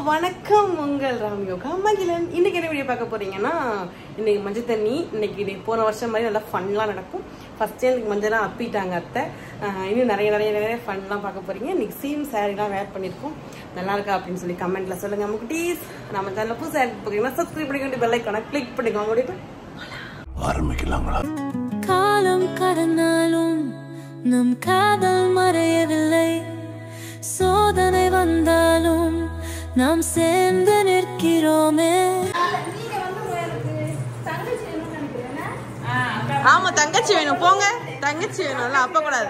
வணக்கம் உங்கள் ராம்யோகா மகிழன். இன்னைக்கு என்ன வீடியோ பார்க்க போறீங்கன்னா, இன்னைக்கு மஞ்சள் தண்ணி. இன்னைக்கு போன வருஷம் மாதிரி நல்லா ஃபன்லாம் நடக்கும். ஃபர்ஸ்ட் எனக்கு மஞ்சள்லாம் அப்பிட்டாங்க அத்தை. இன்னும் நிறைய நிறைய நிறைய ஃபன்லாம் பார்க்க போறீங்க. இன்னைக்கு சீம் சாரீலாம் வேர் பண்ணியிருக்கோம். நல்லா இருக்கா அப்படின்னு சொல்லி கமெண்ட்ல சொல்லுங்க. முக்குட்டீஸ் நம்ம சேனல் புதுசாக போறீங்கன்னா சப்ஸ்கிரைப் பண்ணிக்கிட்டு பெல் ஐக்கானை கிளிக் பண்ணிக்கோங்க. முடியும் ஆரம்பிக்கலாங்களா? காலம் கடந்தாலும் நம் காதல் மறையவில்லை. சோதனை வந்தாலும் நாம் சேர்ந்து நிற்கிறோமே. ஆமா, தங்கச்சி வேணும். போங்க, தங்கச்சி வேணும். அப்ப கூடாது.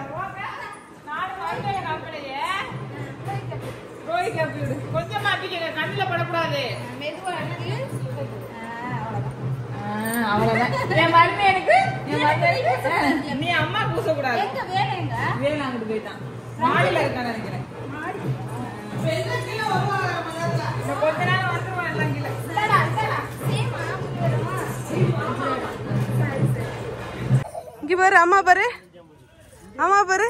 நீ அம்மா பூசக்கூடாது. வேணாங்கிட்டு போயிட்டான். மாடியில இருக்கான்னு நினைக்கிறேன். கொஞ்ச நேரம் வந்துருவான் எல்லாம் கீழே. இங்க பாரு, அம்மா பாரு, அம்மா பாரு,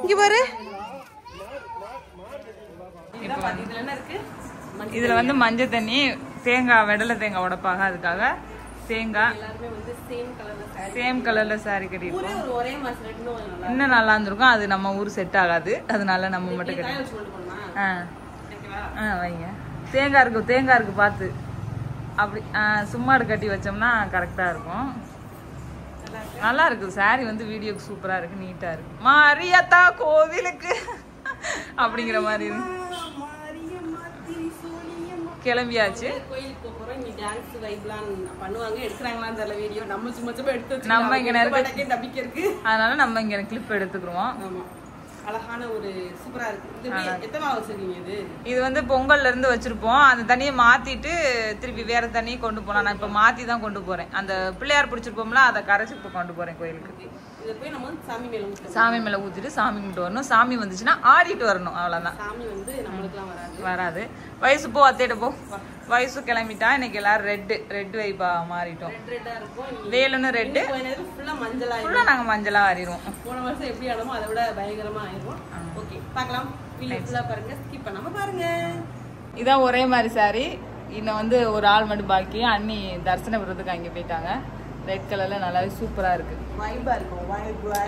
இங்க பாரு. இதுல வந்து மஞ்சள் தண்ணி, தேங்காய், வெடலை தேங்காய் உடைப்பாங்க. அதுக்காக தேங்காய் சேம் கலர்ல சாரி கட்டிருக்கோம். இன்னும் நல்லா இருந்திருக்கும். அது நம்ம ஊர் செட் ஆகாது, அதனால நம்ம மட்டும் கட்டி வைங்க. தேங்காய் இருக்கு பார்த்து அப்படி சும்மாடு கட்டி வச்சோம்னா கரெக்டா இருக்கும். நல்லா இருக்கு சாரி வந்து வீடியோக்கு சூப்பரா இருக்கு, நீட்டா இருக்கு. மாரியத்தா கோவிலுக்கு அப்படிங்கிற மாதிரி இருக்கு. கிளம்பியாச்சு. நம்ம இங்க நம்பிக்கை இருக்கு, அதனால நம்ம இங்க கிளிப் எடுத்துக்கிறோம். அழகான ஒரு சூப்பரா இருக்கு. எத்தனை வச்சிருக்கீங்க? இது வந்து பொங்கல்ல இருந்து வச்சிருப்போம். அந்த தண்ணியை மாத்திட்டு திருப்பி வேற தண்ணியை கொண்டு போனோம். நான் இப்ப மாத்தி தான் கொண்டு போறேன். அந்த பிள்ளையார் பிடிச்சிருப்போம்ல, அதை கரைச்சி இப்ப கொண்டு போறேன் கோயிலுக்கு. இதை போய் நம்ம சாமி மேல ஊத்திட்டு சாமி கும்பிட்டு வரணும். சாமி வந்துச்சுன்னா ஆடிட்டு வரணும், அவ்வளவுதான். சாமி வந்து நம்மளுக்குலாம் வராது. வயசு போ, அத்தையிட்ட போ. வயசு கிளம்பிட்டா. இன்னைக்கு எல்லாரும் ரெட் வைப்பா மாறிட்டோம். வேலுன்னு ரெட்டு, ஃபுல்லா நாங்க மஞ்சளா ஆறிடுவோம். போன வருஷம் எப்படி ஆனமோ அதை விட பயங்கரமா ஆயிடுவோம். ஓகே, பார்க்கலாம். வீடியோ பாருங்க, ஸ்கிப் பண்ணாம பாருங்க. இதான் ஒரே மாதிரி சாரி. இன்னும் வந்து ஒரு ஆள் மட்டும் பாக்கி. அண்ணி தரிசனபுரத்துக்கு அங்கே போயிட்டாங்க. ரெட் கலர்ல நல்லாவே சூப்பரா இருக்கு. வைபா இருக்கும்.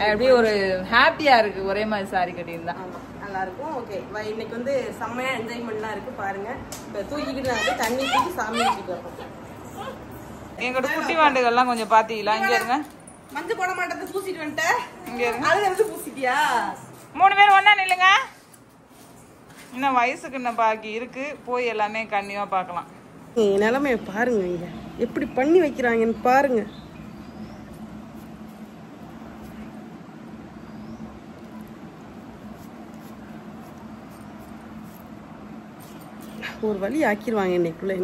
அப்படியே ஒரு ஹாப்பியா இருக்கு. ஒரே மாதிரி சாரி கட்டியிருந்தா நல்லா இருக்கும். ஓகே, இன்னைக்கு வந்து செம்மையா என்ஜாய்மெண்ட்லாம் இருக்கு. பாருங்க, இப்ப தூக்கிக்கிட்டு தண்ணி தூக்கி சாமி ஊற்றிட்டு வரோம். எங்களோட குட்டி வாண்டுகள்லாம் கொஞ்சம் பாத்தீங்களா? இங்க இருங்க. மஞ்சள் போட மாட்டேன், பூசிட்டு வந்துட்டேன். இங்க இருங்க. அது வந்து பூசிட்டியா? 3 பேர் ஒண்ணா நில்லுங்க. இன்னும் வயசுக்கு இன்னும் பாக்கி இருக்கு. போய் எல்லாமே கண்ணியமா பாக்கலாம். நிலைமைய பாருங்க, இங்க எப்படி பண்ணி வைக்கிறாங்கன்னு பாருங்க. ஒரு வழி ஆக்கிடுவாங்க இன்னைக்குள்ள.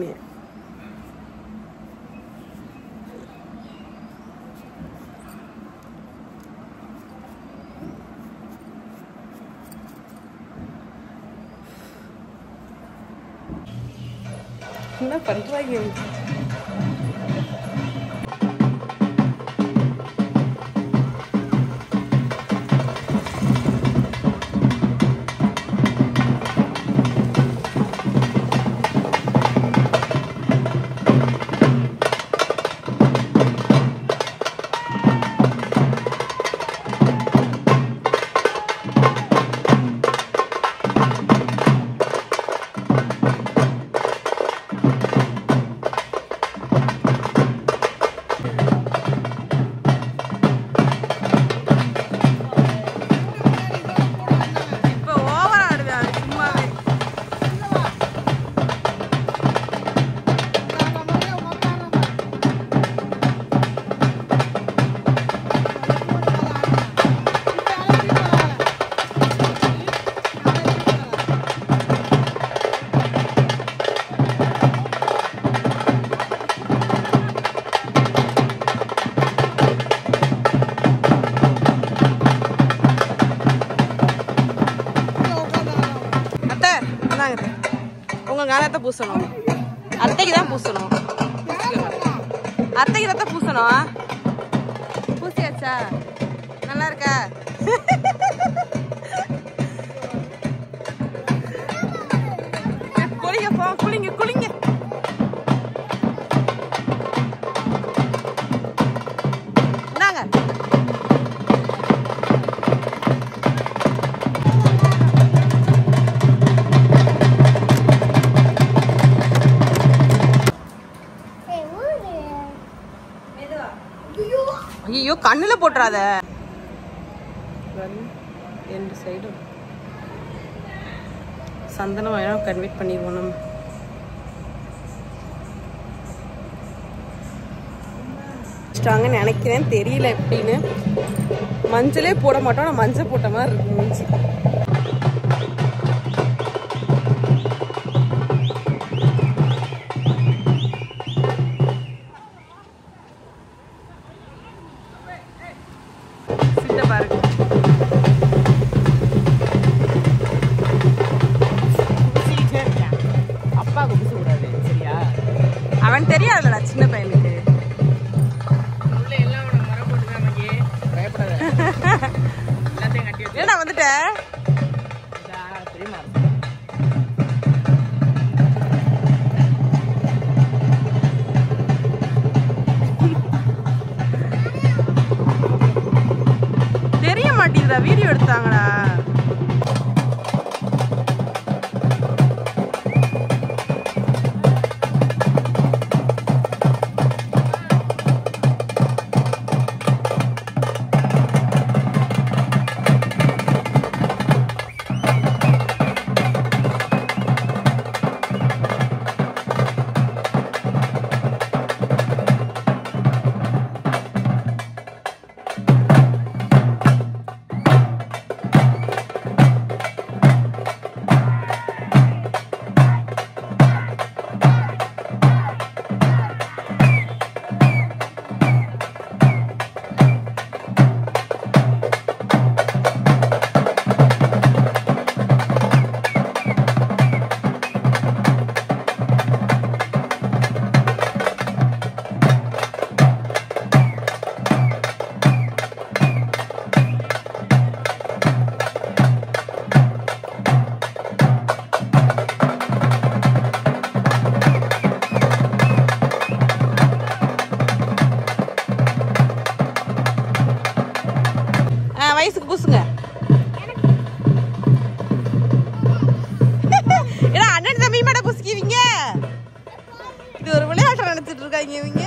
என்ன பண்றாங்க? உங்க காலத்தை பூசணும், அத்தைக்கு தான் பூசணும், அத்தைக்கு தான் பூசணும். பூசியாச்சா? நல்லா இருக்கா? குளிங்க போ, குளிங்க குளிங்க. என்னங்க ஐயோ கண்ணுல போட்டுறாத. ரெண்டு சைடும் சந்தனம் வேணா கன்வெர்ட் பண்ணிடுவோம் நம்ம. நினைக்கிறேன், தெரியல எப்படின்னு. மஞ்சளே போட மாட்டோம், நான் மஞ்சள் போட்ட மாதிரி இருக்கு மூஞ்சி. அவன் தெரியாதுடா சின்ன பையனுக்கு. என்ன வந்துட்ட தெரிய மாட்டேங்குதா? வீடியோ எடுத்தாங்கடா. வயசுக்கு பூசுங்க. ஏன்னா அண்ணன் தம்பி மேட பூசிக்குவீங்க. இது ஒரு விளையாட்டு நினைச்சிட்டு இருக்காங்க இவங்க.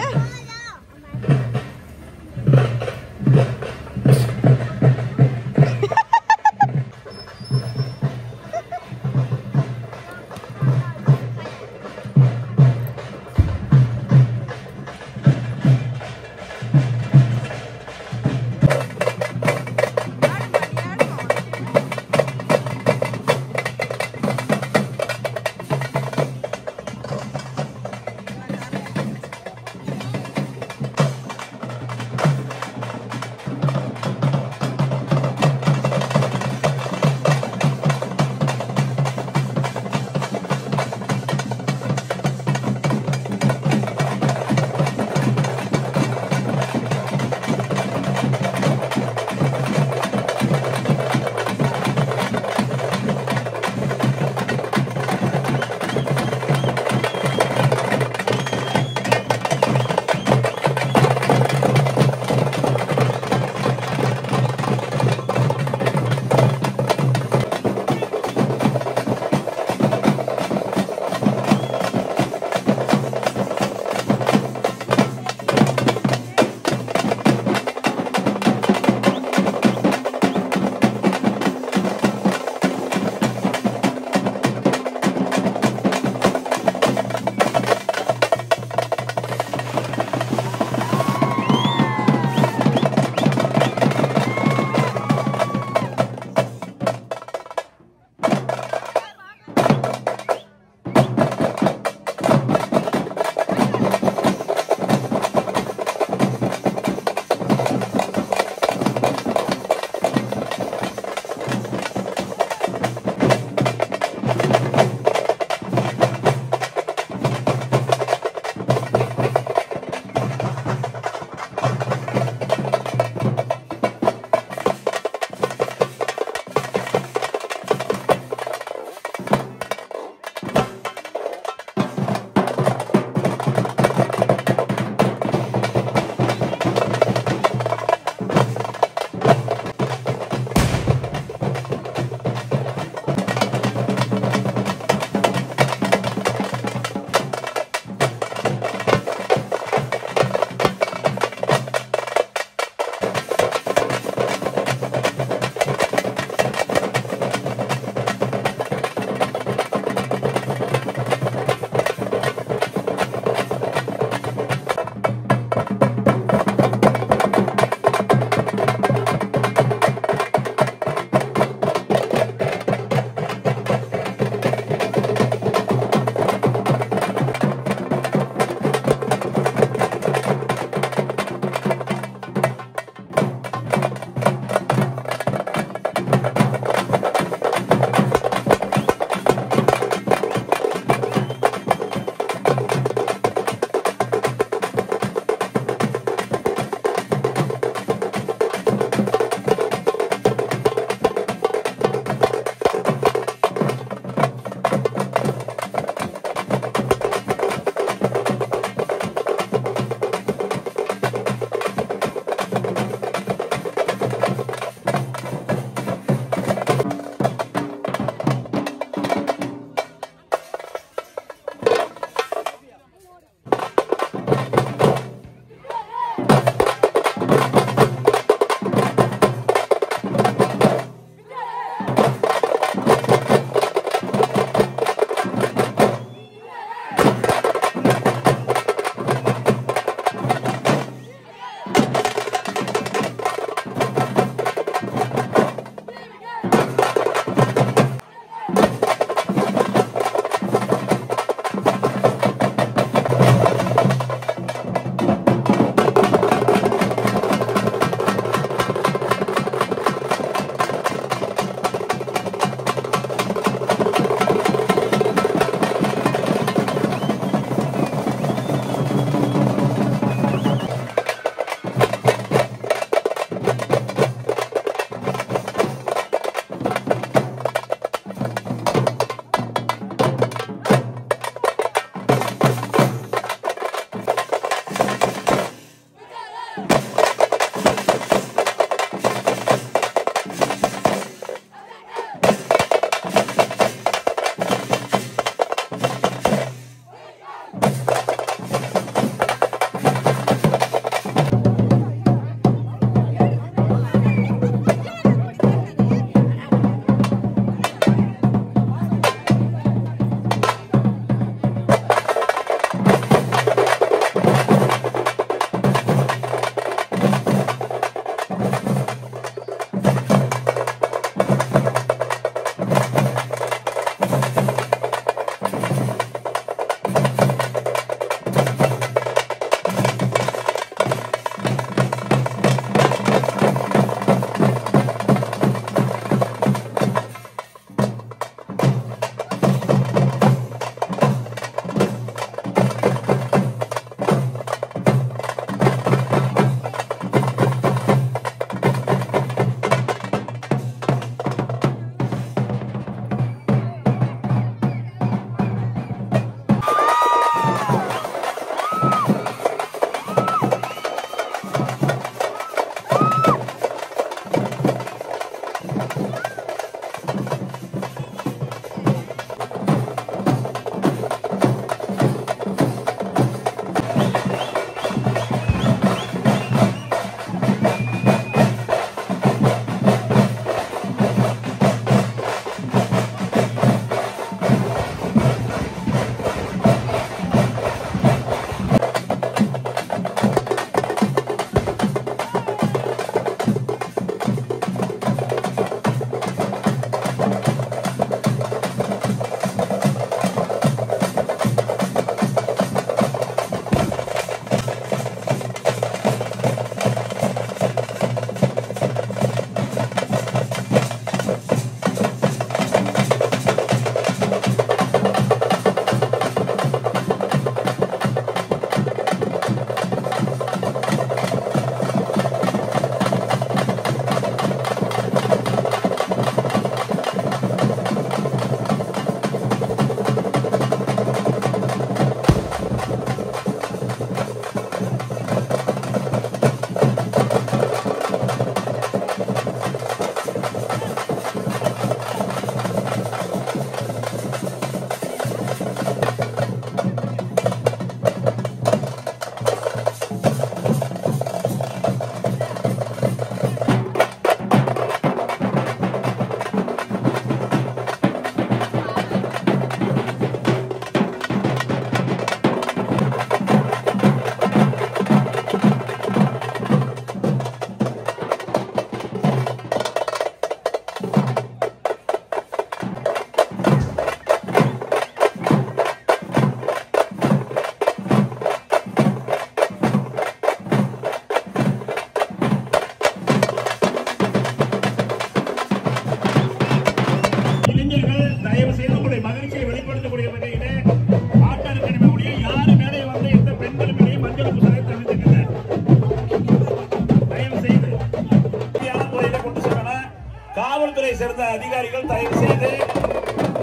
காவல்துறை சேர்ந்த அதிகாரிகள் தயவு செய்து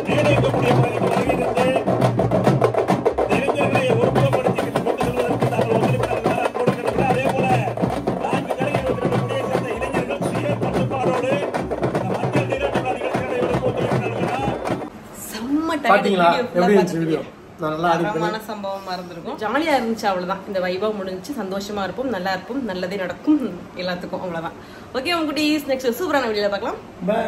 மேலே இருக்கக்கூடிய பகுதிக்கு வருகிறது இளைஞர்களை ஒருமுகப்படுத்தி கொண்டு செல்வதற்கு நாங்கள் ஒத்துழைப்பு கொடுக்கிறோம். அதே போல 4 கடைகள் இருக்கக்கூடிய சேர்ந்த இளைஞர்கள் சுய கட்டுப்பாடோடு மக்கள் நீராட்ட நிகழ்ச்சிகளை ஒத்துழைப்பு நல்கலாம். பாத்தீங்களா எப்படி இருந்துச்சு வீடியோ? தரமான சம்பவமா இருந்திருக்கும். ஜாலியா இருந்துச்சு, அவ்வளவுதான். இந்த வைபவ் முடிஞ்சிச்சு. சந்தோஷமா இருப்போம், நல்லா இருப்போம், நல்லதே நடக்கும் எல்லாத்துக்கும். அவ்வளவுதான். ஓகே உங்க குட்டீஸ், நெக்ஸ்ட் சூப்பரான வீடியோல பார்க்கலாம். பை.